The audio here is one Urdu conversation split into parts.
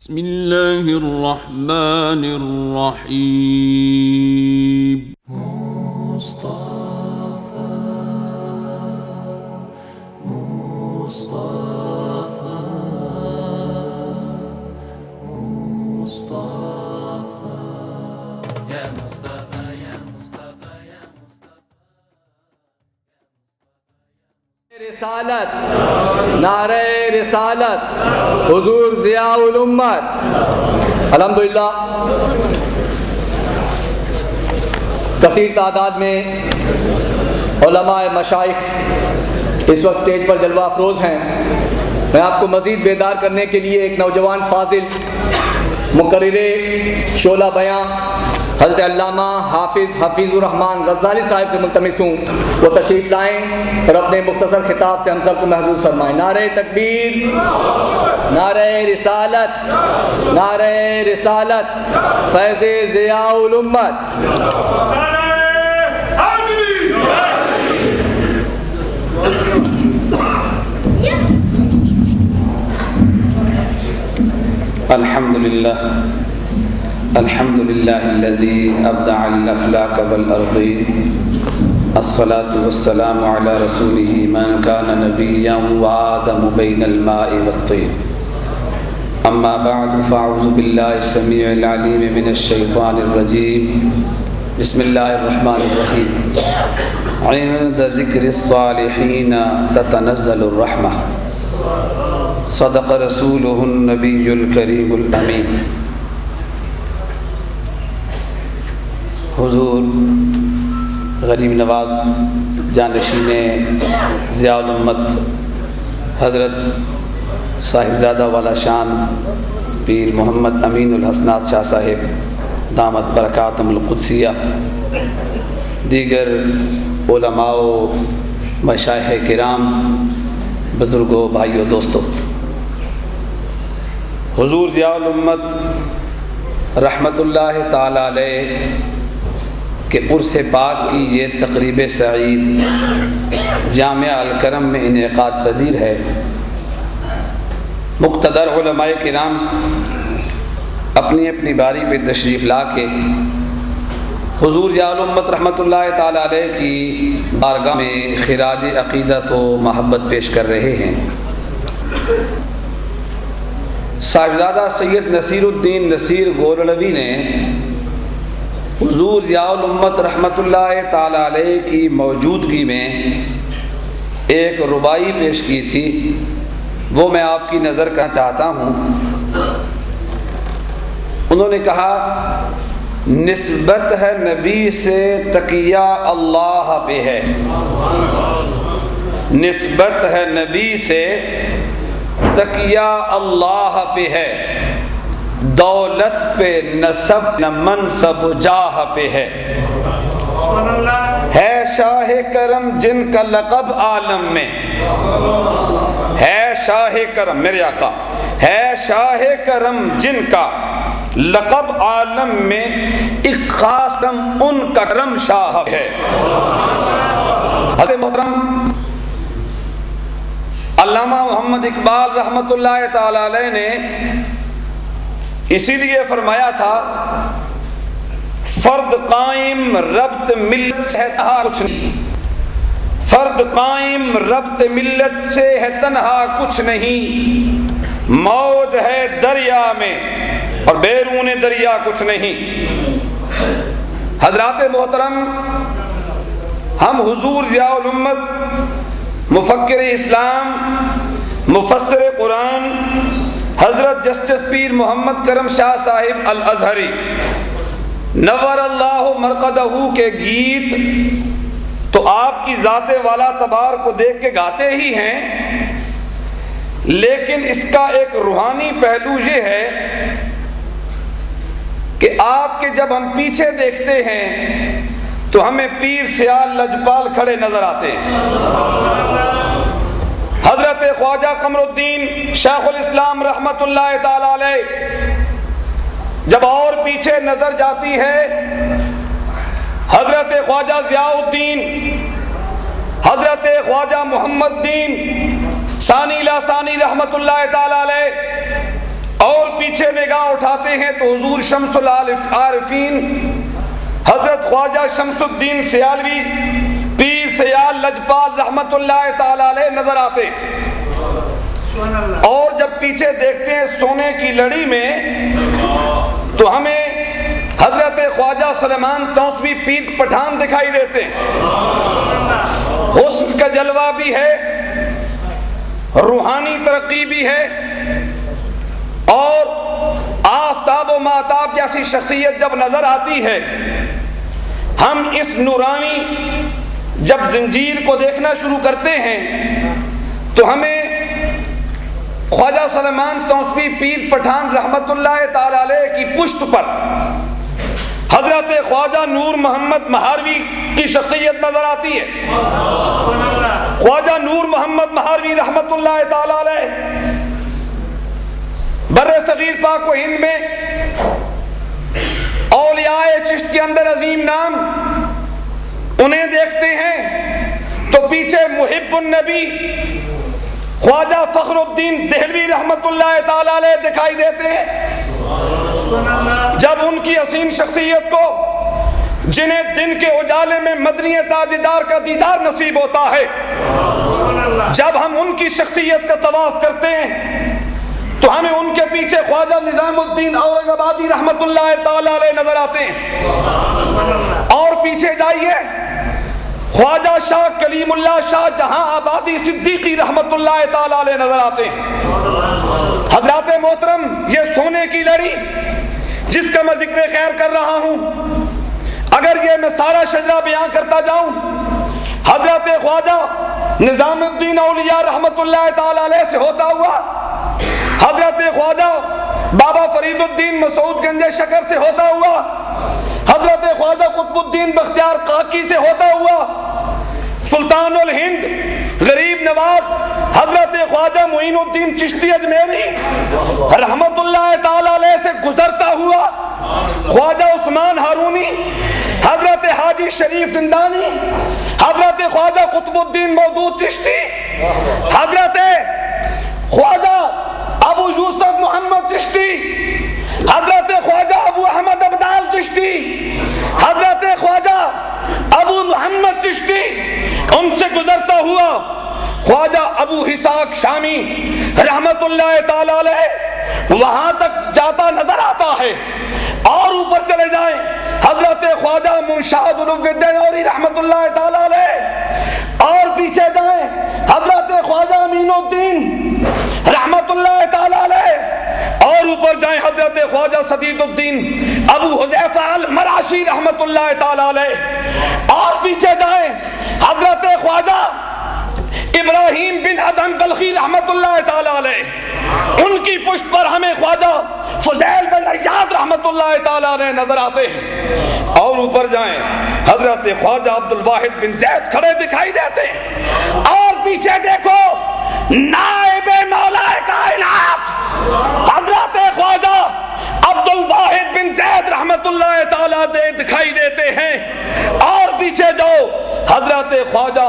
بسم اللہ الرحمن الرحیم رسالت، نعرہ رسالت، حضور ضیاء الامت۔ الحمدللہ کثیر تعداد میں علماء مشائخ اس وقت سٹیج پر جلوہ افروز ہیں۔ میں آپ کو مزید بیدار کرنے کے لیے ایک نوجوان فاضل مقرر شعلہ بیان حضرت علامہ حفیظ الرحمن غزالی صاحب سے ملتمس ہوں وہ تشریف لائیں اور اپنے مختصر خطاب سے ہم سب کو محظوظ فرمائیں۔ نعرہ تکبیر، نعرہ رسالت، نعرہ رسالت، فیض ضیاء الامت۔ الحمد لله الذي أبدع الأفلاك والأرضين، الصلاة والسلام على رسوله من كان نبيا وآدم بين الماء والطين، أما بعد فأعوذ بالله السميع العليم من الشيطان الرجيم، بسم الله الرحمن الرحيم، عند ذكر الصالحين تتنزل الرحمة، صدق رسوله النبي الكريم الأمين۔ حضور غریب نواز جانشین ضیاء الامت حضرت صاحبزادہ والا شان پیر محمد امین الحسنات شاہ صاحب دامت برکاتہم القدسیہ، دیگر علماء و مشائخ کرام، بزرگوں، بھائیوں، دوستوں، حضور ضیاء الامت رحمۃ اللہ تعالی علیہ کہ عرس پاک کی یہ تقریب سعید جامعہ الکرم میں انعقاد پذیر ہے۔ مقتدر علماء کرام اپنی اپنی باری پہ تشریف لا کے حضور ضیاء الامت رحمۃ اللہ تعالی علیہ کی بارگاہ میں خراج عقیدت و محبت پیش کر رہے ہیں۔ صاحبزادہ سید نصیر الدین نصیر گولڑوی نے حضور ضیاء الامت رحمۃ اللہ تعالی علیہ کی موجودگی میں ایک ربائی پیش کی تھی، وہ میں آپ کی نظر کرنا چاہتا ہوں۔ انہوں نے کہا، نسبت ہے نبی سے تقیہ اللہ پہ ہے، نسبت ہے نبی سے تقیہ اللہ پہ ہے، دولت پہ نسب نہ منصب جاہ پہ ہے شاہ کرم جن کا لقب عالم میں ہے، شاہ کرم میرے آقا ہے، شاہ کرم جن کا لقب عالم میں ایک خاص کرم ان کا کرم شاہ ہے۔ حضرت محترم علامہ محمد اقبال رحمۃ اللہ تعالی علیہ نے اسی لیے فرمایا تھا، فرد قائم ربط ملت سے ہے تنہا کچھ نہیں، فرد قائم ربط ملت سے ہے تنہا کچھ نہیں، موج ہے دریا میں اور بیرون دریا کچھ نہیں۔ حضرات محترم، ہم حضور ضیاء الامت مفکر اسلام، مفسر قرآن حضرت جسٹس پیر محمد کرم شاہ صاحب الازہری نور اللہ مرقدہ کے گیت تو آپ کی ذات والا تبار کو دیکھ کے گاتے ہی ہیں، لیکن اس کا ایک روحانی پہلو یہ ہے کہ آپ کے جب ہم پیچھے دیکھتے ہیں تو ہمیں پیر سیال لجپال کھڑے نظر آتے ہیں۔ حضرت خواجہ قمر الدین شیخ الاسلام رحمۃ اللہ تعالی علیہ جب اور پیچھے نظر جاتی ہے، حضرت خواجہ ضیاء الدین، حضرت خواجہ محمد دین ثانی لاسانی رحمۃ اللہ تعالی علیہ اور پیچھے نگاہ اٹھاتے ہیں تو حضور شمس العارفین حضرت خواجہ شمس الدین سیالوی پیر سیال لجپال رحمت اللہ تعالی علیہ نظر آتے ہیں۔ اور جب پیچھے دیکھتے ہیں سونے کی لڑی میں تو ہمیں حضرت خواجہ سلیمان توسوی پیر پٹھان دکھائی دیتے ہیں۔ حسن کا جلوہ بھی ہے، روحانی ترقی بھی ہے، اور آفتاب و ماہتاب جیسی شخصیت جب نظر آتی ہے، ہم اس نورانی جب زنجیر کو دیکھنا شروع کرتے ہیں تو ہمیں خواجہ سلیمان توسوی پیر پٹھان رحمت اللہ تعالی علیہ کی پشت پر حضرت خواجہ نور محمد مہاروی کی شخصیت نظر آتی ہے۔ خواجہ نور محمد مہاروی رحمت اللہ تعالی علیہ بر صغیر پاک و ہند میں اولیاء چشت کے اندر عظیم نام، انہیں دیکھتے ہیں تو پیچھے محب النبی خواجہ فخر الدین دہلوی رحمت اللہ تعالی علیہ دکھائی دیتے ہیں۔ جب ان کی حسین شخصیت کو، جنہیں دن کے اجالے میں مدنی تاجدار کا دیدار نصیب ہوتا ہے، جب ہم ان کی شخصیت کا طواف کرتے ہیں تو ہمیں ان کے پیچھے خواجہ نظام الدین اورنگ آبادی رحمت اللہ تعالی علیہ نظر آتے ہیں۔ اور پیچھے جائیے، خواجہ شاہ کلیم اللہ شاہ جہاں آبادی صدیقی رحمت اللہ تعالی علیہ نظر آتے ہیں۔ حضرات محترم، یہ سونے کی لڑی جس کا میں ذکر خیر کر رہا ہوں، اگر یہ میں سارا شجرہ بیان کرتا جاؤں، حضرت خواجہ نظام الدین اولیاء رحمت اللہ تعالی علیہ سے ہوتا ہوا، حضرت خواجہ بابا فرید الدین مسعود گنج شکر سے ہوتا ہوا، حضرت خواجہ قطب الدین بختیار کاکی سے ہوتا ہوا، سلطان الہند غریب نواز حضرت خواجہ معین الدین چشتی اجمیری رحمت اللہ تعالی علیہ سے گزرتا ہوا، خواجہ عثمان ہارونی، حضرت حاجی شریف زندانی، حضرت خواجہ قطب الدین مودود چشتی، حضرت خواجہ ابو یوسف محمد چشتی، حضرت خواجہ ابو احمد ابدال چشتی، حضرت خواجہ ابو محمد چشتی، ان سے گزرتا ہوا خواجہ ابو اسحاق شامی رحمت اللہ تعالی علیہ وہاں تک جاتا نظر آتا ہے۔ اور اوپر چلے جائیں، حضرت خواجہ منشاد الدین اوری رحمت اللہ تعالی علیہ، اور پیچھے جائیں حضرت خواجہ امین الدین رحمت اللہ تعالی علیہ، اور اوپر جائیں حضرت خواجہ سدید الدین ابو حذیفہ المراشی رحمت اللہ تعالی علیہ، اور پیچھے جائیں حضرت خواجہ ابراہیم بن ادم بلخی رحمت اللہ تعالی علیہ، ان کی پشت پر ہمیں خواجہ فضیل بن ایاز رحمت اللہ تعالی علیہ نظر آتے ہیں، اور اوپر جائیں حضرت خواجہ عبد الواحد بن زید کھڑے دکھائی دیتے ہیں، اور پیچھے دیکھو نائب مولا کائنات حضرت خواجہ عبد الواحد بن زید رحمت اللہ تعالی دکھائی دیتے ہیں، اور پیچھے جاؤ حضرت خواجہ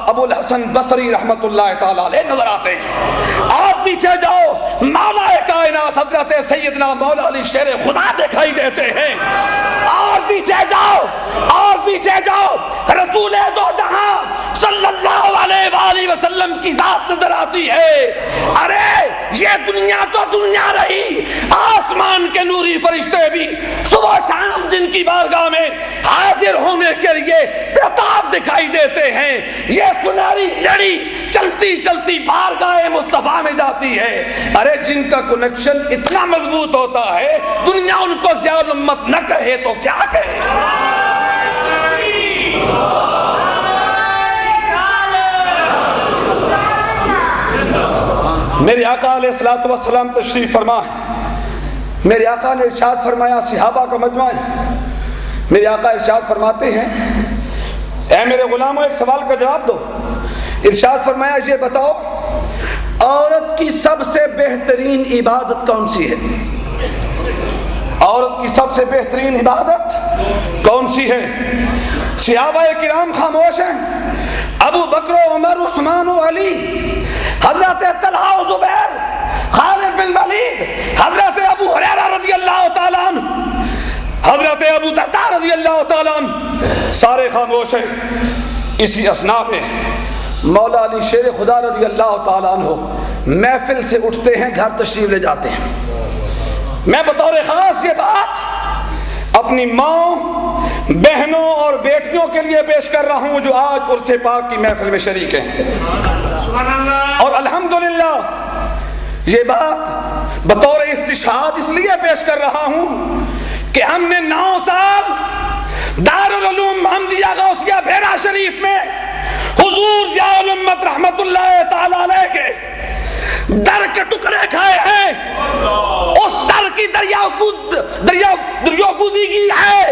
ابو الحسن بصری رحمت اللہ تعالی علیہ نظر آتے ہیں، اور پیچھے جاؤ مولا کائنات حضرت سیدنا مولا علی شیر خدا دکھائی دیتے ہیں، اور پیچھے جاؤ، اور پیچھے جاؤ رسول دو جہاں صلی اللہ علیہ وآلہ وسلم کی ذات نظر آتی ہے۔ ارے یہ دنیا تو دنیا رہی، آسمان کے نوری فرشتے بھی صبح شام جن کی بارگاہ میں حاضر ہونے کے لیے بےتاب دکھائی دیتے ہیں، یہ سنہری لڑی چلتی چلتی بارگاہ مصطفیٰ میں جاتی ہے۔ ارے جن کا کنیکشن اتنا مضبوط ہوتا ہے، دنیا ان کو ضیاء الامت نہ کہے تو کیا کہے۔ میرے آقا علیہ الصلوۃ والسلام تشریف فرما ہے، میرے آقا نے ارشاد فرمایا، صحابہ کا مجمع ہے، میرے آقا ارشاد فرماتے ہیں، اے میرے غلاموں ایک سوال کا جواب دو۔ ارشاد فرمایا، یہ بتاؤ عورت کی سب سے بہترین عبادت کون سی ہے؟ عورت کی سب سے بہترین عبادت کون سی ہے؟ صحابہ کرام خاموش ہیں، ابو بکر و عمر عثمان و علی، حضرت طلحہ و زبیر، خالد بن ولید، حضرت ابو ہریرہ رضی اللہ تعالیٰ عنہ، حضرت ابو درداء رضی اللہ تعالیٰ عنہ، سارے خاموش ہیں۔ اسی اثناء میں مولا علی شیر خدا رضی اللہ تعالیٰ عنہ محفل سے اٹھتے ہیں، گھر تشریف لے جاتے ہیں۔ میں بطور خاص یہ بات اپنی ماں، بہنوں اور بیٹیوں کے لیے پیش کر رہا ہوں جو آج عرس پاک کی محفل میں شریک ہیں، اور الحمدللہ یہ بات بطور استشہاد اس لیے پیش کر رہا ہوں کہ ہم نے 9 سال دارالعلوم محمدیہ غوثیہ بحیرہ شریف میں حضور ضیاء الامت رحمت اللہ تعالی علیہ کے در کے ٹکڑے کھائے ہیں، اس در کی دریا گزی کی ہے،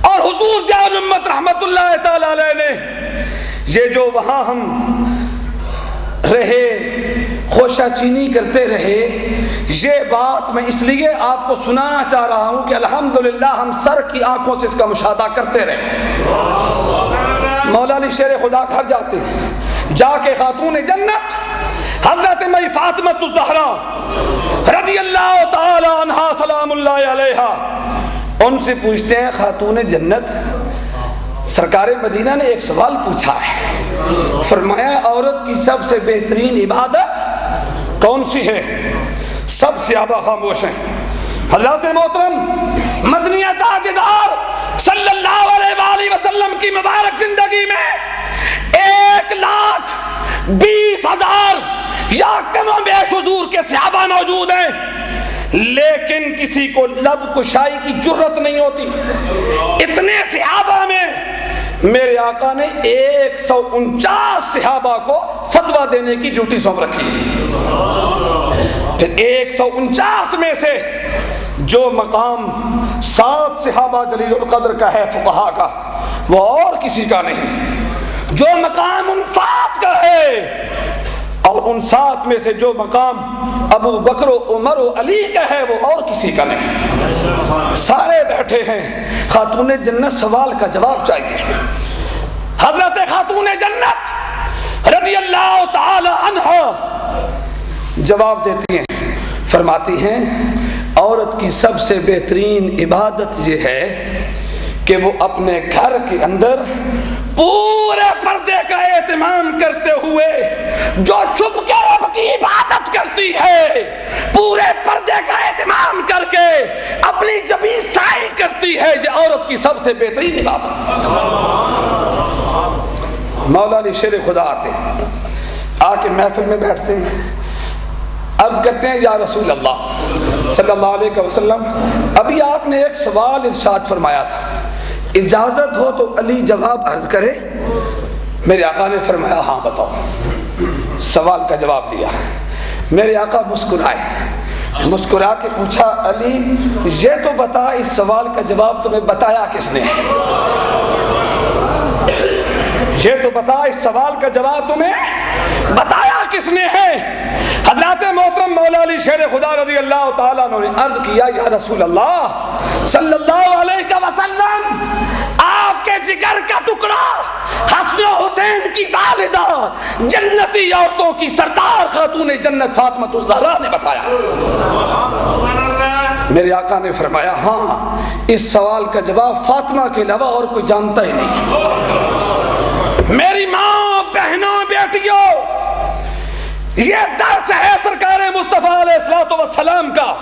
اور حضور ضیاء الامت رحمت اللہ تعالی علیہ نے یہ جو وہاں ہم رہے، خوشہ چینی کرتے رہے، یہ بات میں اس لیے آپ کو سنانا چاہ رہا ہوں کہ الحمدللہ ہم سر کی آنکھوں سے اس کا مشاہدہ کرتے رہے۔ مولا علی شیر خدا گھر جاتے ہیں، جا کے خاتون جنت حضرت مئی فاطمہ الزہرا رضی اللہ تعالی عنہا سلام اللہ علیہا، ان سے پوچھتے ہیں خاتون جنت سرکار مدینہ نے ایک سوال پوچھا ہے، فرمایا عورت کی سب سے بہترین عبادت کون سی ہے؟ سب صحابہ خاموش ہیں۔ حضرت محترم مدنی تاجدار صلی اللہ علیہ وآلہ وسلم کی مبارک زندگی میں 1,20,000 یا کم و بیش حضور کے صحابہ موجود ہیں، لیکن کسی کو لب کشائی کی جرت نہیں ہوتی۔ اتنے صحابہ میں میرے آقا نے 149 صحابہ کو فتویٰ دینے کی ڈیوٹی سونپ رکھی۔ پھر 149 میں سے جو مقام 7 صحابہ جلیل القدر کا ہے فقہا کا، وہ اور کسی کا نہیں۔ جو مقام ان 7 کا ہے، اور ان 7 میں سے جو مقام ابو بکر و عمر و علی کا ہے، وہ اور کسی کا نہیں۔ سارے بیٹھے ہیں، خاتون جنت سوال کا جواب چاہیے۔ حضرت خاتون جنت رضی اللہ تعالی عنہ جواب دیتی ہیں، فرماتی ہیں عورت کی سب سے بہترین عبادت یہ ہے کہ وہ اپنے گھر کے اندر پورے پردے کا اہتمام کرتے ہوئے جو چھپ کے رب کی عبادت کرتی ہے، پورے پردے کا اہتمام کر کے اپنی جبیں سائی کرتی ہے، یہ عورت کی سب سے بہترین عبادت۔ مولا علی شیر خدا آتے ہیں، آ کے محفل میں بیٹھتے ہیں، عرض کرتے ہیں یا رسول اللہ صلی اللہ علیہ وسلم، ابھی آپ نے ایک سوال ارشاد فرمایا تھا، اجازت ہو تو علی جواب عرض کرے۔ میرے آقا نے فرمایا ہاں بتاؤ۔ سوال کا جواب دیا۔ میرے آقا مسکرائے، مسکرا کے پوچھا علی یہ تو بتا اس سوال کا جواب تمہیں بتایا کس نے؟ یہ تو بتا اس سوال کا جواب تمہیں بتایا کس نے ہے؟ حضرت محترم مولا علی شیر خدا رضی اللہ تعالیٰ عنہ نے عرض کیا یا رسول اللہ صلی اللہ علیہ وسلم، آپ کے جگر کا ٹکڑا حسن و حسین کی والدہ جنتی عورتوں کی سردار خاتون جنت فاطمہ الزہرا نے بتایا۔ میرے آقا نے فرمایا ہاں، اس سوال کا جواب فاطمہ کے علاوہ اور کوئی جانتا ہی نہیں۔ میری ماں، بہنوں، بیٹیوں، یہ درس ہے سرکار مصطفیٰ علیہ السلام کا